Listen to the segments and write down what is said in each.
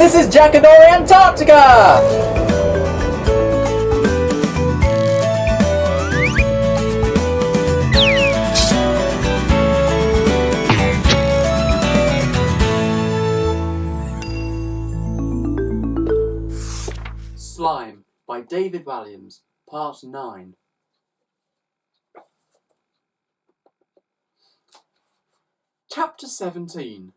This is Jackanory Antarctica! Slime by David Walliams, Part 9. Chapter 17.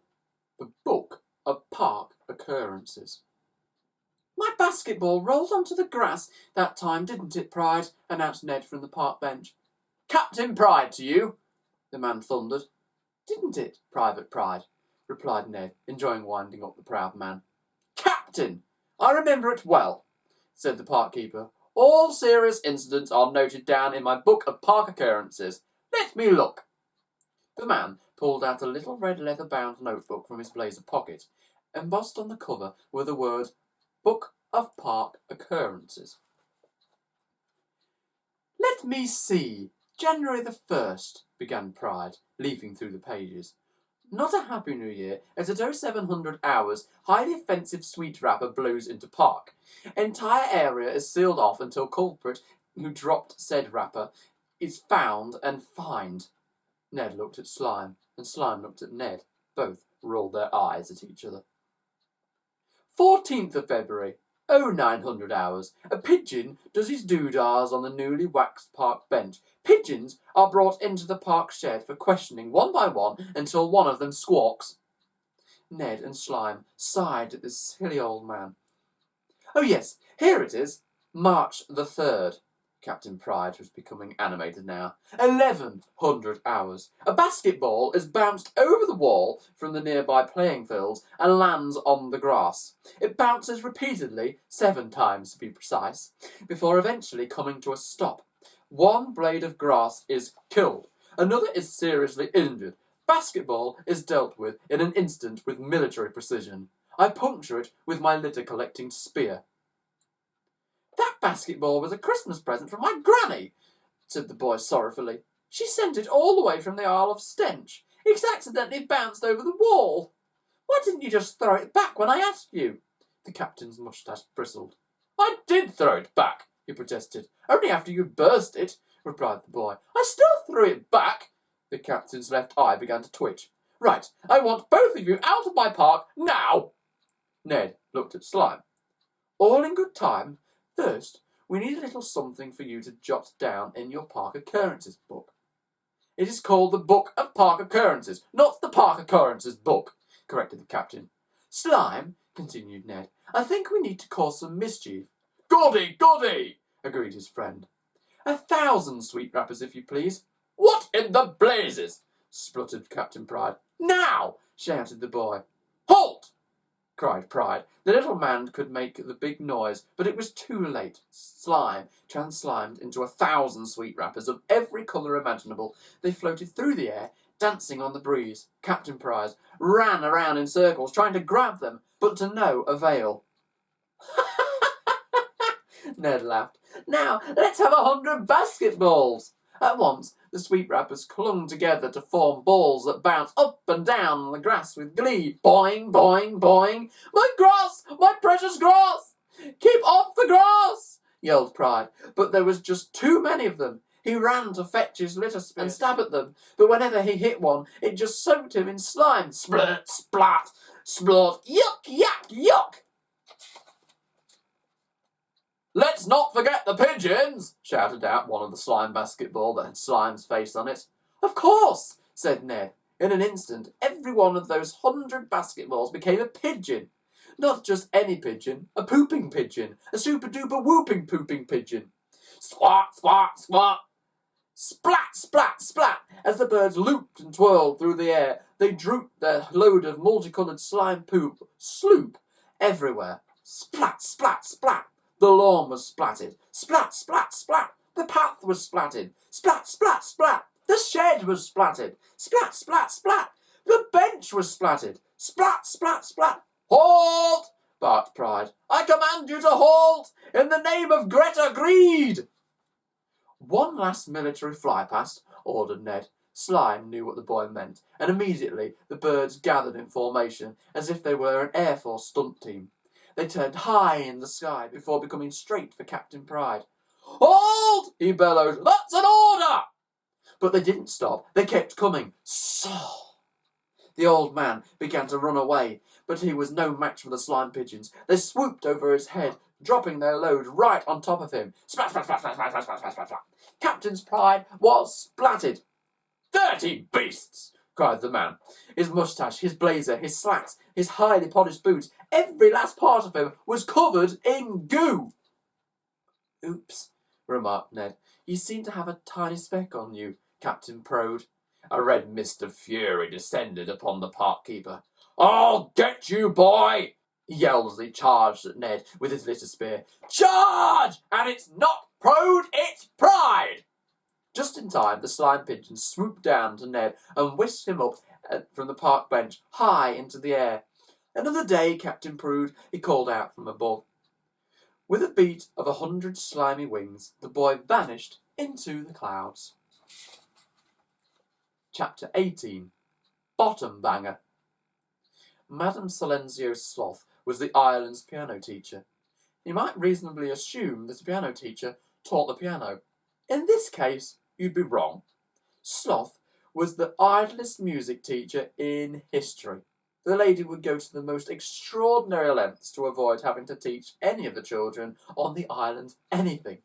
The Book of Park Occurrences. My basketball rolled onto the grass that time, didn't it, Pride? Announced Ned from the park bench. Captain Pride to you, the man thundered. Didn't it, Private Pride? Replied Ned, enjoying winding up the proud man. Captain! I remember it well, said the park keeper. All serious incidents are noted down in my book of park occurrences. Let me look. The man pulled out a little red leather-bound notebook from his blazer pocket. Embossed on the cover were the words, Book of Park Occurrences. Let me see. January the 1st, began Pride, leafing through the pages. Not a happy new year, as at 0700 hours, highly offensive sweet wrapper blows into park. Entire area is sealed off until culprit who dropped said wrapper is found and fined. Ned looked at Slime, and Slime looked at Ned. Both rolled their eyes at each other. 14th of February, 0900 hours. A pigeon does his doodahs on the newly waxed park bench. Pigeons are brought into the park shed for questioning one by one until one of them squawks. Ned and Slime sighed at this silly old man. Oh yes, here it is. March the 3rd. Captain Pride was becoming animated now. 1100 hours. A basketball is bounced over the wall from the nearby playing fields and lands on the grass. It bounces repeatedly, 7 times to be precise, before eventually coming to a stop. One blade of grass is killed. Another is seriously injured. Basketball is dealt with in an instant with military precision. I puncture it with my litter-collecting spear. That basketball was a Christmas present from my granny, said the boy sorrowfully. She sent it all the way from the Isle of Stench. It's accidentally bounced over the wall. Why didn't you just throw it back when I asked you? The captain's moustache bristled. I did throw it back, he protested. Only after you burst it, replied the boy. I still threw it back. The captain's left eye began to twitch. Right, I want both of you out of my park now. Ned looked at Slime. All in good time. First, we need a little something for you to jot down in your park occurrences book. It is called the Book of Park Occurrences, not the Park Occurrences book, corrected the captain. Slime, continued Ned, I think we need to cause some mischief. Goody, agreed his friend. 1,000 sweet wrappers, if you please. What in the blazes? Spluttered Captain Pride. Now, shouted the boy. Halt! Cried Pride. The little man could make the big noise, but it was too late. Slime translimed into 1,000 sweet wrappers of every colour imaginable. They floated through the air, dancing on the breeze. Captain Pride ran around in circles, trying to grab them, but to no avail. Ned laughed. Now, let's have 100 basketballs. At once, the sweet wrappers clung together to form balls that bounced up and down on the grass with glee. Boing, boing, boing. My grass! My precious grass! Keep off the grass! Yelled Pride. But there was just too many of them. He ran to fetch his litter spear and stab at them, but whenever he hit one, it just soaked him in slime. Splat, splat, splot. Yuck, yuck, yuck! Let's not forget the pigeons, shouted out one of the slime basketball that had Slime's face on it. Of course, said Ned. In an instant, every one of those 100 basketballs became a pigeon. Not just any pigeon, a pooping pigeon, a super-duper whooping pooping pigeon. Squat, squat, squat. Splat, splat, splat. As the birds looped and twirled through the air, they drooped their load of multicoloured slime poop, sloop, everywhere. Splat, splat, splat. The lawn was splattered. Splat, splat, splat. The path was splattered. Splat, splat, splat. The shed was splattered. Splat, splat, splat. The bench was splattered. Splat, splat, splat. Halt! barked Pride. I command you to halt! In the name of Greta Greed! One last military fly past, ordered Ned. Slime knew what the boy meant, and immediately the birds gathered in formation, as if they were an Air Force stunt team. They turned high in the sky before becoming straight for Captain Pride. "Hold!" he bellowed. "That's an order!" But they didn't stop. They kept coming. The old man began to run away, but he was no match for the slime pigeons. They swooped over his head, dropping their load right on top of him. Splash, splash, splash, splash, splash, splash, splash, splash, splash. Captain's Pride was splattered. "Dirty beasts!" cried the man. His moustache, his blazer, his slacks, his highly polished boots, every last part of him was covered in goo. "Oops," remarked Ned. "You seem to have a tiny speck on you, Captain Prode." A red mist of fury descended upon the park keeper. "I'll get you, boy!" he yelled as he charged at Ned with his little spear. "Charge! And it's not Prode, it's Pride!" Just in time, the slime pigeon swooped down to Ned and whisked him up from the park bench high into the air. "Another day, Captain Prode," he called out from above. With a beat of 100 slimy wings, the boy vanished into the clouds. Chapter 18. Bottom Banger. Madame Silenzio Sloth was the island's piano teacher. You might reasonably assume that a piano teacher taught the piano. In this case, you'd be wrong. Sloth was the idlest music teacher in history. The lady would go to the most extraordinary lengths to avoid having to teach any of the children on the island anything.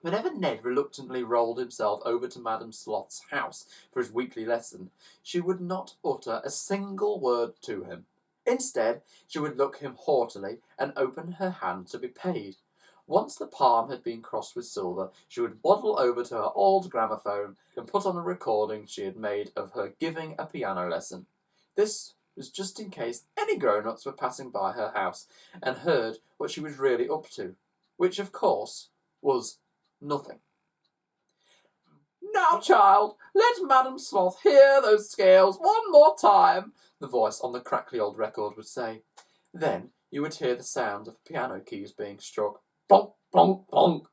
Whenever Ned reluctantly rolled himself over to Madame Sloth's house for his weekly lesson, she would not utter a single word to him. Instead, she would look him haughtily and open her hand to be paid. Once the palm had been crossed with silver, she would waddle over to her old gramophone and put on a recording she had made of her giving a piano lesson. This was just in case any grown-ups were passing by her house and heard what she was really up to, which, of course, was nothing. "Now, child, let Madame Sloth hear those scales one more time," the voice on the crackly old record would say. Then you would hear the sound of piano keys being struck. Plonk, plonk, plonk.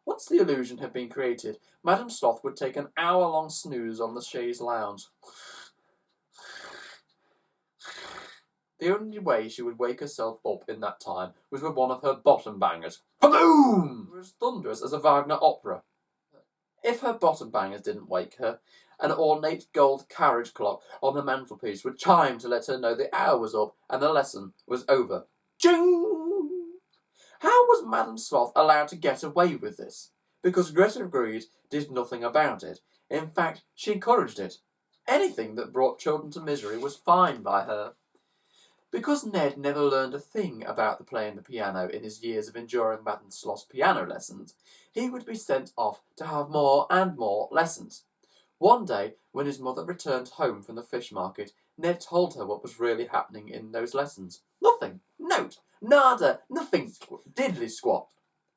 Once the illusion had been created, Madame Sloth would take an hour-long snooze on the chaise lounge. The only way she would wake herself up in that time was with one of her bottom bangers. Boom! It was thunderous as a Wagner opera. If her bottom bangers didn't wake her, an ornate gold carriage clock on the mantelpiece would chime to let her know the hour was up and the lesson was over. Ching! How was Madame Sloth allowed to get away with this? Because Greta Greed did nothing about it. In fact, she encouraged it. Anything that brought children to misery was fine by her. Because Ned never learned a thing about playing the piano in his years of enduring Madame Sloth's piano lessons, he would be sent off to have more and more lessons. One day, when his mother returned home from the fish market, Ned told her what was really happening in those lessons. Nothing. Note. Nada. Nothing. Diddly squat.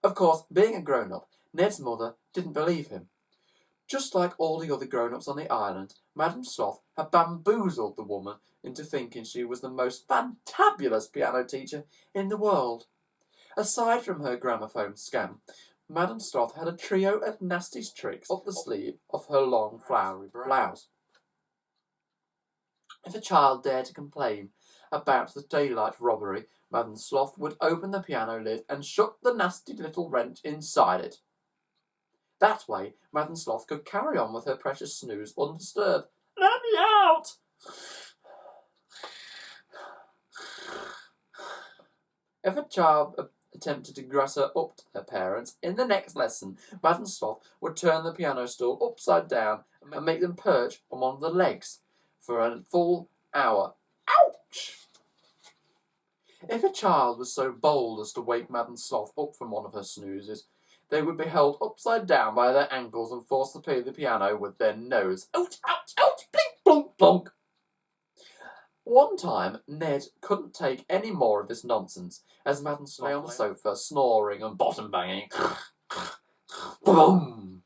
Of course, being a grown-up, Ned's mother didn't believe him. Just like all the other grown-ups on the island, Madame Sloth had bamboozled the woman into thinking she was the most fantabulous piano teacher in the world. Aside from her gramophone scam, Madame Sloth had a trio of nasty tricks up the sleeve of her long, flowery blouse. If a child dared to complain about the daylight robbery, Madame Sloth would open the piano lid and shut the nasty little wrench inside it. That way, Madame Sloth could carry on with her precious snooze undisturbed. "Let me out!" If a child attempted to grass her up to her parents, in the next lesson, Madame Sloth would turn the piano stool upside down and make them perch on one of the legs for a full hour. Ouch! If a child was so bold as to wake Madame Sloth up from one of her snoozes, they would be held upside down by their ankles and forced to play the piano with their nose. Ouch, ouch, ouch, blink, plonk, plonk. One time, Ned couldn't take any more of this nonsense, as Madame Sloth lay on the sofa, snoring and bottom-banging. Boom!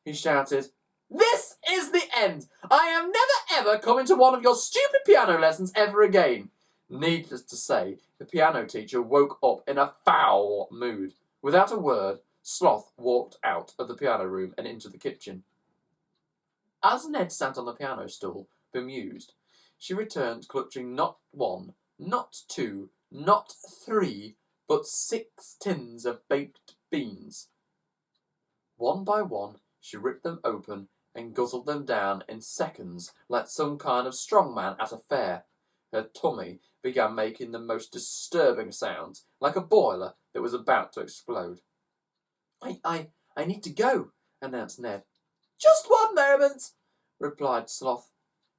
He shouted, "This is the end! I am never ever coming to one of your stupid piano lessons ever again!" Needless to say, the piano teacher woke up in a foul mood. Without a word, Sloth walked out of the piano room and into the kitchen. As Ned sat on the piano stool, bemused, she returned clutching not one, Not 2, not 3, but 6 tins of baked beans. One by one, she ripped them open and guzzled them down in seconds like some kind of strongman at a fair. Her tummy began making the most disturbing sounds, like a boiler that was about to explode. I need to go, announced Ned. Just one moment, replied Sloth.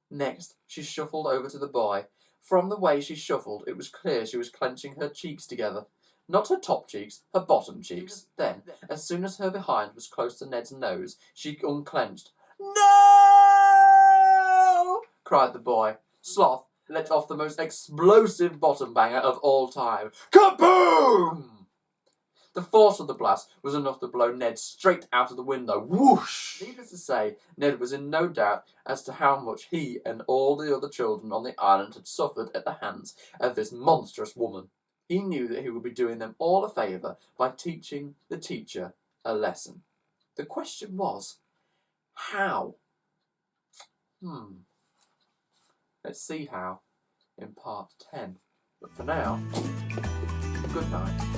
Next, she shuffled over to the boy. From the way she shuffled, it was clear she was clenching her cheeks together. Not her top cheeks, her bottom cheeks. Then, as soon as her behind was close to Ned's nose, she unclenched. No! Cried the boy. Sloth let off the most explosive bottom banger of all time. Kaboom! The force of the blast was enough to blow Ned straight out of the window. Whoosh! Needless to say, Ned was in no doubt as to how much he and all the other children on the island had suffered at the hands of this monstrous woman. He knew that he would be doing them all a favour by teaching the teacher a lesson. The question was, how? Let's see how in part 10. But for now, good night.